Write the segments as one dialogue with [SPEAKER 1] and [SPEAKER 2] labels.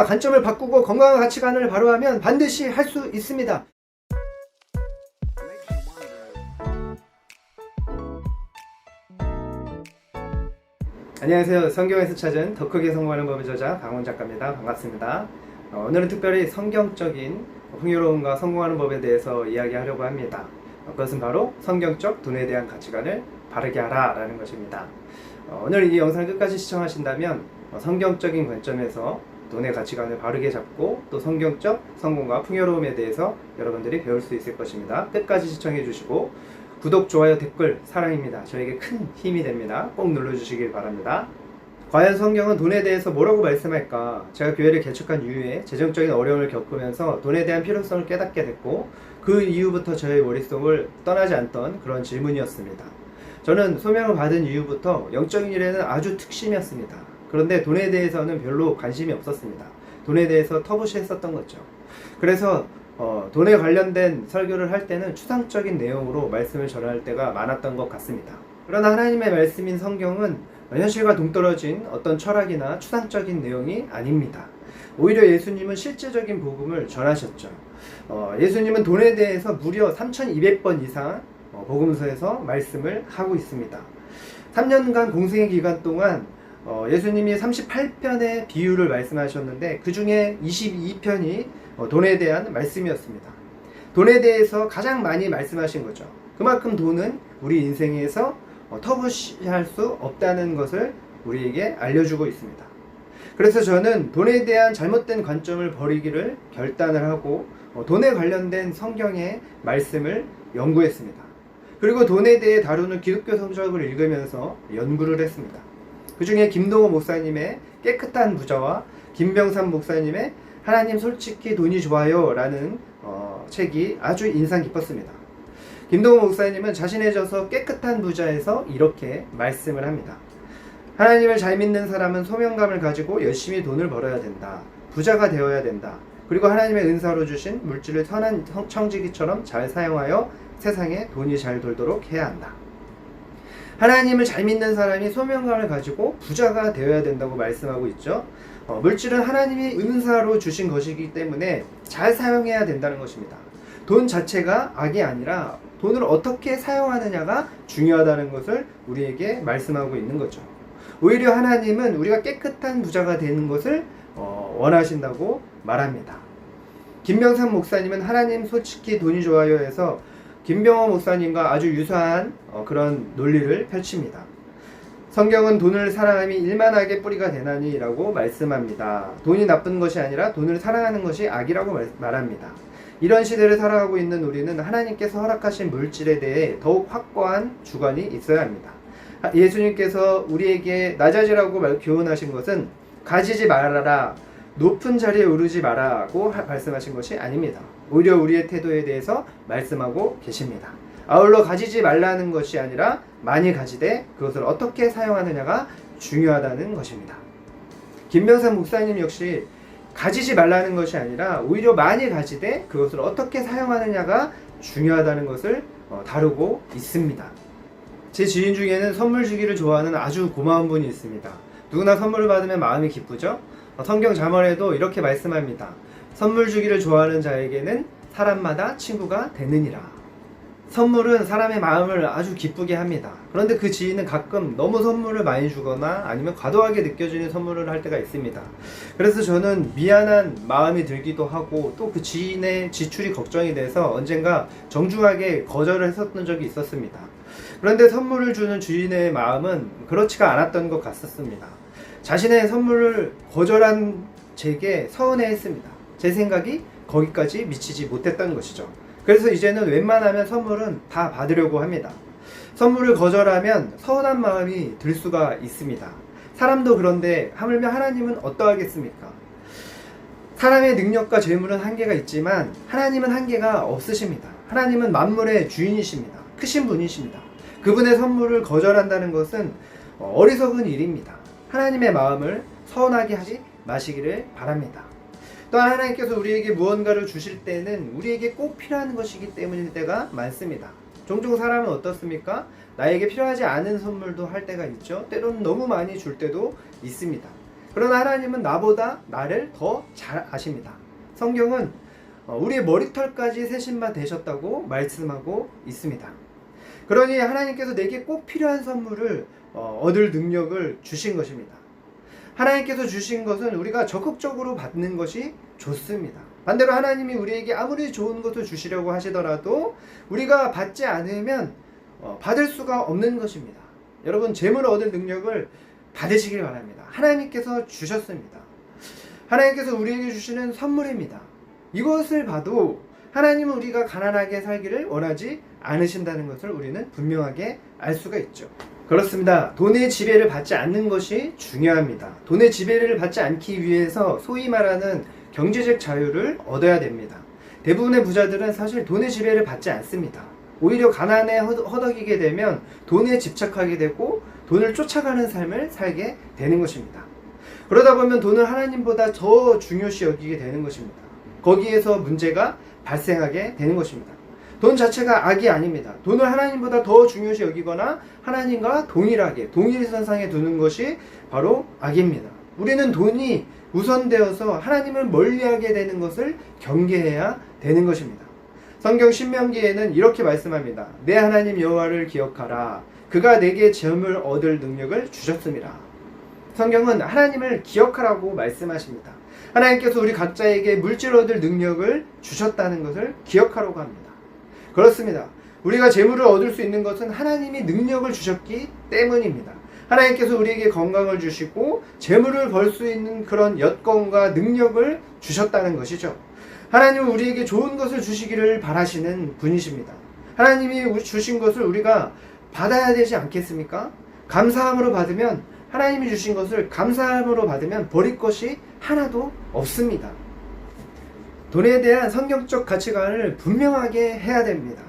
[SPEAKER 1] 관점을 바꾸고 건강한 가치관을 바로하면 반드시 할 수 있습니다. 안녕하세요. 성경에서 찾은 더 크게 성공하는 법의 저자 강원 작가입니다. 반갑습니다. 오늘은 특별히 성경적인 풍요로움과 성공하는 법에 대해서 이야기하려고 합니다. 그것은 바로 성경적 돈에 대한 가치관을 바르게 하라 라는 것입니다. 오늘 이 영상을 끝까지 시청하신다면 성경적인 관점에서 돈의 가치관을 바르게 잡고 또 성경적 성공과 풍요로움에 대해서 여러분들이 배울 수 있을 것입니다. 끝까지 시청해 주시고 구독, 좋아요, 댓글 사랑입니다. 저에게 큰 힘이 됩니다. 꼭 눌러주시길 바랍니다. 과연 성경은 돈에 대해서 뭐라고 말씀할까? 제가 교회를 개척한 이후에 재정적인 어려움을 겪으면서 돈에 대한 필요성을 깨닫게 됐고 그 이후부터 저의 머릿속을 떠나지 않던 그런 질문이었습니다. 저는 소명을 받은 이후부터 영적인 일에는 아주 특심이었습니다. 그런데 돈에 대해서는 별로 관심이 없었습니다. 돈에 대해서 터부시했었던 거죠. 그래서 돈에 관련된 설교를 할 때는 추상적인 내용으로 말씀을 전할 때가 많았던 것 같습니다. 그러나 하나님의 말씀인 성경은 현실과 동떨어진 어떤 철학이나 추상적인 내용이 아닙니다. 오히려 예수님은 실제적인 복음을 전하셨죠. 예수님은 돈에 대해서 무려 3200번 이상 복음서에서 말씀을 하고 있습니다. 3년간 공생의 기간 동안 예수님이 38편의 비유를 말씀하셨는데 그 중에 22편이 돈에 대한 말씀이었습니다. 돈에 대해서 가장 많이 말씀하신 거죠. 그만큼 돈은 우리 인생에서 터부시할 수 없다는 것을 우리에게 알려주고 있습니다. 그래서 저는 돈에 대한 잘못된 관점을 버리기를 결단을 하고 돈에 관련된 성경의 말씀을 연구했습니다. 그리고 돈에 대해 다루는 기독교 성경을 읽으면서 연구를 했습니다. 그 중에 김동호 목사님의 깨끗한 부자와 김병삼 목사님의 하나님 솔직히 돈이 좋아요 라는 책이 아주 인상 깊었습니다. 김동호 목사님은 자신의 저서 깨끗한 부자에서 이렇게 말씀을 합니다. 하나님을 잘 믿는 사람은 소명감을 가지고 열심히 돈을 벌어야 된다. 부자가 되어야 된다. 그리고 하나님의 은사로 주신 물질을 선한 청지기처럼 잘 사용하여 세상에 돈이 잘 돌도록 해야 한다. 하나님을 잘 믿는 사람이 소명감을 가지고 부자가 되어야 된다고 말씀하고 있죠. 물질은 하나님이 은사로 주신 것이기 때문에 잘 사용해야 된다는 것입니다. 돈 자체가 악이 아니라 돈을 어떻게 사용하느냐가 중요하다는 것을 우리에게 말씀하고 있는 거죠. 오히려 하나님은 우리가 깨끗한 부자가 되는 것을 원하신다고 말합니다. 김병삼 목사님은 하나님 솔직히 돈이 좋아요 해서 김병호 목사님과 아주 유사한 그런 논리를 펼칩니다. 성경은 돈을 사랑함이 일만하게 뿌리가 되나니 라고 말씀합니다. 돈이 나쁜 것이 아니라 돈을 사랑하는 것이 악이라고 말합니다. 이런 시대를 살아가고 있는 우리는 하나님께서 허락하신 물질에 대해 더욱 확고한 주관이 있어야 합니다. 예수님께서 우리에게 낮아지라고 교훈하신 것은 가지지 말아라, 높은 자리에 오르지 마라고 말씀하신 것이 아닙니다. 오히려 우리의 태도에 대해서 말씀하고 계십니다. 아울러 가지지 말라는 것이 아니라 많이 가지되 그것을 어떻게 사용하느냐가 중요하다는 것입니다. 김병삼 목사님 역시 가지지 말라는 것이 아니라 오히려 많이 가지되 그것을 어떻게 사용하느냐가 중요하다는 것을 다루고 있습니다. 제 지인 중에는 선물 주기를 좋아하는 아주 고마운 분이 있습니다. 누구나 선물을 받으면 마음이 기쁘죠? 성경 잠언에도 이렇게 말씀합니다. 선물 주기를 좋아하는 자에게는 사람마다 친구가 되느니라. 선물은 사람의 마음을 아주 기쁘게 합니다. 그런데 그 지인은 가끔 너무 선물을 많이 주거나 아니면 과도하게 느껴지는 선물을 할 때가 있습니다. 그래서 저는 미안한 마음이 들기도 하고 또 그 지인의 지출이 걱정이 돼서 언젠가 정중하게 거절을 했었던 적이 있었습니다. 그런데 선물을 주는 주인의 마음은 그렇지가 않았던 것 같았습니다. 자신의 선물을 거절한 제게 서운해했습니다. 제 생각이 거기까지 미치지 못했다는 것이죠. 그래서 이제는 웬만하면 선물은 다 받으려고 합니다. 선물을 거절하면 서운한 마음이 들 수가 있습니다. 사람도 그런데 하물며 하나님은 어떠하겠습니까? 사람의 능력과 재물은 한계가 있지만 하나님은 한계가 없으십니다. 하나님은 만물의 주인이십니다. 크신 분이십니다. 그분의 선물을 거절한다는 것은 어리석은 일입니다. 하나님의 마음을 서운하게 하지 마시기를 바랍니다. 또한 하나님께서 우리에게 무언가를 주실 때는 우리에게 꼭 필요한 것이기 때문일 때가 많습니다. 종종 사람은 어떻습니까? 나에게 필요하지 않은 선물도 할 때가 있죠. 때로는 너무 많이 줄 때도 있습니다. 그러나 하나님은 나보다 나를 더 잘 아십니다. 성경은 우리의 머리털까지 세신 바 되셨다고 말씀하고 있습니다. 그러니 하나님께서 내게 꼭 필요한 선물을 얻을 능력을 주신 것입니다. 하나님께서 주신 것은 우리가 적극적으로 받는 것이 좋습니다. 반대로 하나님이 우리에게 아무리 좋은 것을 주시려고 하시더라도 우리가 받지 않으면 받을 수가 없는 것입니다. 여러분, 재물을 얻을 능력을 받으시길 바랍니다. 하나님께서 주셨습니다. 하나님께서 우리에게 주시는 선물입니다. 이것을 봐도 하나님은 우리가 가난하게 살기를 원하지 않으신다는 것을 우리는 분명하게 알 수가 있죠. 그렇습니다. 돈의 지배를 받지 않는 것이 중요합니다. 돈의 지배를 받지 않기 위해서 소위 말하는 경제적 자유를 얻어야 됩니다. 대부분의 부자들은 사실 돈의 지배를 받지 않습니다. 오히려 가난에 허덕이게 되면 돈에 집착하게 되고 돈을 쫓아가는 삶을 살게 되는 것입니다. 그러다 보면 돈을 하나님보다 더 중요시 여기게 되는 것입니다. 거기에서 문제가 발생하게 되는 것입니다. 돈 자체가 악이 아닙니다. 돈을 하나님보다 더 중요시 여기거나 하나님과 동일하게 동일선상에 두는 것이 바로 악입니다. 우리는 돈이 우선되어서 하나님을 멀리하게 되는 것을 경계해야 되는 것입니다. 성경 신명기에는 이렇게 말씀합니다. 내 하나님 여호와를 기억하라. 그가 내게 재물을 얻을 능력을 주셨습니다. 성경은 하나님을 기억하라고 말씀하십니다. 하나님께서 우리 각자에게 물질 얻을 능력을 주셨다는 것을 기억하라고 합니다. 그렇습니다. 우리가 재물을 얻을 수 있는 것은 하나님이 능력을 주셨기 때문입니다. 하나님께서 우리에게 건강을 주시고 재물을 벌 수 있는 그런 여건과 능력을 주셨다는 것이죠. 하나님은 우리에게 좋은 것을 주시기를 바라시는 분이십니다. 하나님이 주신 것을 우리가 받아야 되지 않겠습니까? 감사함으로 받으면, 하나님이 주신 것을 감사함으로 받으면 버릴 것이 하나도 없습니다. 돈에 대한 성경적 가치관을 분명하게 해야 됩니다.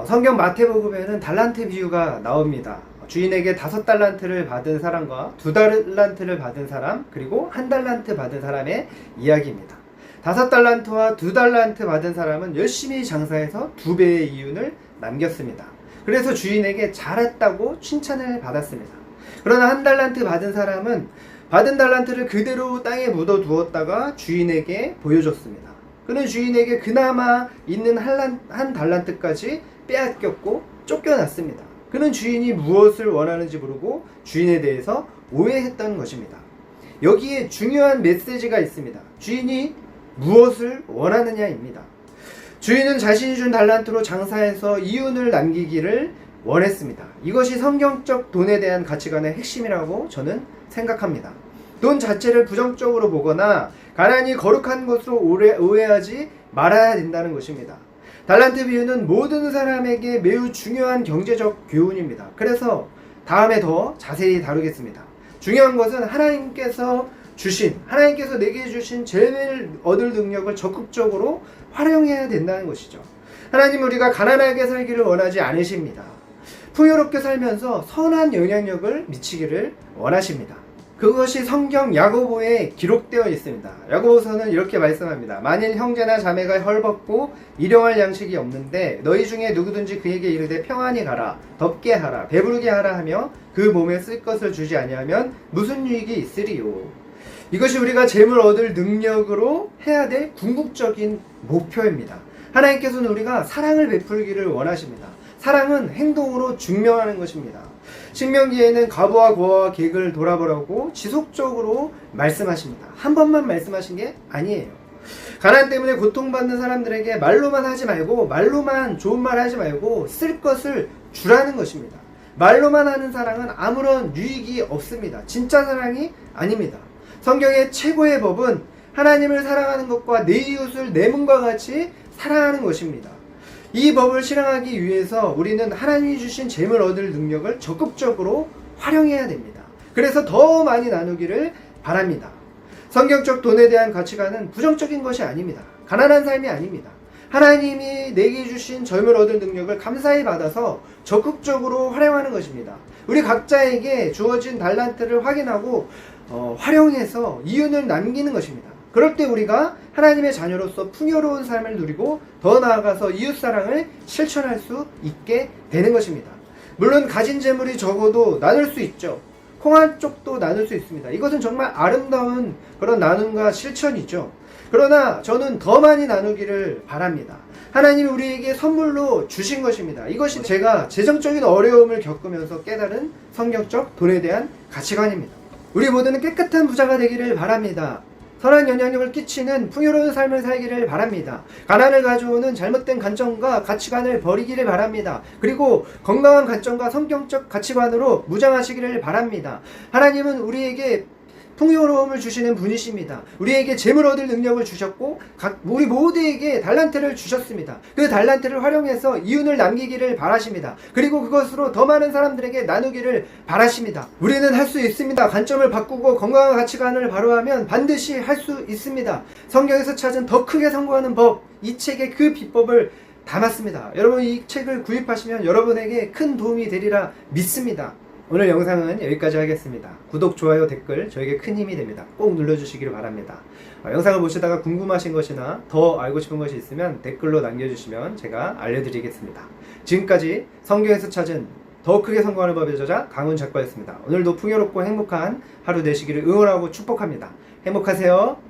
[SPEAKER 1] 성경 마태복음에는 달란트 비유가 나옵니다. 주인에게 5달란트를 받은 사람과 2달란트를 받은 사람, 그리고 1달란트 받은 사람의 이야기입니다. 5달란트와 2달란트 받은 사람은 열심히 장사해서 2배의 이윤을 남겼습니다. 그래서 주인에게 잘했다고 칭찬을 받았습니다. 그러나 1달란트 받은 사람은 받은 달란트를 그대로 땅에 묻어 두었다가 주인에게 보여줬습니다. 그는 주인에게 그나마 있는 한 달란트까지 빼앗겼고 쫓겨났습니다. 그는 주인이 무엇을 원하는지 모르고 주인에 대해서 오해했던 것입니다. 여기에 중요한 메시지가 있습니다. 주인이 무엇을 원하느냐입니다. 주인은 자신이 준 달란트로 장사해서 이윤을 남기기를 원했습니다. 이것이 성경적 돈에 대한 가치관의 핵심이라고 저는 생각합니다. 돈 자체를 부정적으로 보거나 가난이 거룩한 것으로 오해하지 말아야 된다는 것입니다. 달란트 비유는 모든 사람에게 매우 중요한 경제적 교훈입니다. 그래서 다음에 더 자세히 다루겠습니다. 중요한 것은 하나님께서 내게 주신 재물 얻을 능력을 적극적으로 활용해야 된다는 것이죠. 하나님은 우리가 가난하게 살기를 원하지 않으십니다. 풍요롭게 살면서 선한 영향력을 미치기를 원하십니다. 그것이 성경 야고보에 기록되어 있습니다. 야고보서는 이렇게 말씀합니다. 만일 형제나 자매가 헐벗고 일용할 양식이 없는데 너희 중에 누구든지 그에게 이르되 평안히 가라, 덥게 하라, 배부르게 하라 하며 그 몸에 쓸 것을 주지 아니하면 무슨 유익이 있으리요. 이것이 우리가 재물 얻을 능력으로 해야 될 궁극적인 목표입니다. 하나님께서는 우리가 사랑을 베풀기를 원하십니다. 사랑은 행동으로 증명하는 것입니다. 신명기에는 과부와 고아와 객을 돌아보라고 지속적으로 말씀하십니다. 한 번만 말씀하신 게 아니에요. 가난 때문에 고통받는 사람들에게 말로만 하지 말고, 말로만 좋은 말 하지 말고 쓸 것을 주라는 것입니다. 말로만 하는 사랑은 아무런 유익이 없습니다. 진짜 사랑이 아닙니다. 성경의 최고의 법은 하나님을 사랑하는 것과 내 이웃을 내 몸과 같이 사랑하는 것입니다. 이 법을 실행하기 위해서 우리는 하나님이 주신 재물 얻을 능력을 적극적으로 활용해야 됩니다. 그래서 더 많이 나누기를 바랍니다. 성경적 돈에 대한 가치관은 부정적인 것이 아닙니다. 가난한 삶이 아닙니다. 하나님이 내게 주신 재물 얻을 능력을 감사히 받아서 적극적으로 활용하는 것입니다. 우리 각자에게 주어진 달란트를 확인하고 활용해서 이윤을 남기는 것입니다. 그럴 때 우리가 하나님의 자녀로서 풍요로운 삶을 누리고 더 나아가서 이웃사랑을 실천할 수 있게 되는 것입니다. 물론 가진 재물이 적어도 나눌 수 있죠. 홍한 쪽도 나눌 수 있습니다. 이것은 정말 아름다운 그런 나눔과 실천이죠. 그러나 저는 더 많이 나누기를 바랍니다. 하나님이 우리에게 선물로 주신 것입니다. 이것이 제가 재정적인 어려움을 겪으면서 깨달은 성경적 돈에 대한 가치관입니다. 우리 모두는 깨끗한 부자가 되기를 바랍니다. 선한 영향력을 끼치는 풍요로운 삶을 살기를 바랍니다. 가난을 가져오는 잘못된 관점과 가치관을 버리기를 바랍니다. 그리고 건강한 관점과 성경적 가치관으로 무장하시기를 바랍니다. 하나님은 우리에게 풍요로움을 주시는 분이십니다. 우리에게 재물 얻을 능력을 주셨고 우리 모두에게 달란트를 주셨습니다. 그 달란트를 활용해서 이윤을 남기기를 바라십니다. 그리고 그것으로 더 많은 사람들에게 나누기를 바라십니다. 우리는 할 수 있습니다. 관점을 바꾸고 건강한 가치관을 바로하면 반드시 할 수 있습니다. 성경에서 찾은 더 크게 성공하는 법, 이 책에 그 비법을 담았습니다. 여러분 이 책을 구입하시면 여러분에게 큰 도움이 되리라 믿습니다. 오늘 영상은 여기까지 하겠습니다. 구독, 좋아요, 댓글 저에게 큰 힘이 됩니다. 꼭 눌러주시기를 바랍니다. 영상을 보시다가 궁금하신 것이나 더 알고 싶은 것이 있으면 댓글로 남겨주시면 제가 알려드리겠습니다. 지금까지 성경에서 찾은 더 크게 성공하는 법의 저자 강훈 작가였습니다. 오늘도 풍요롭고 행복한 하루 되시기를 응원하고 축복합니다. 행복하세요.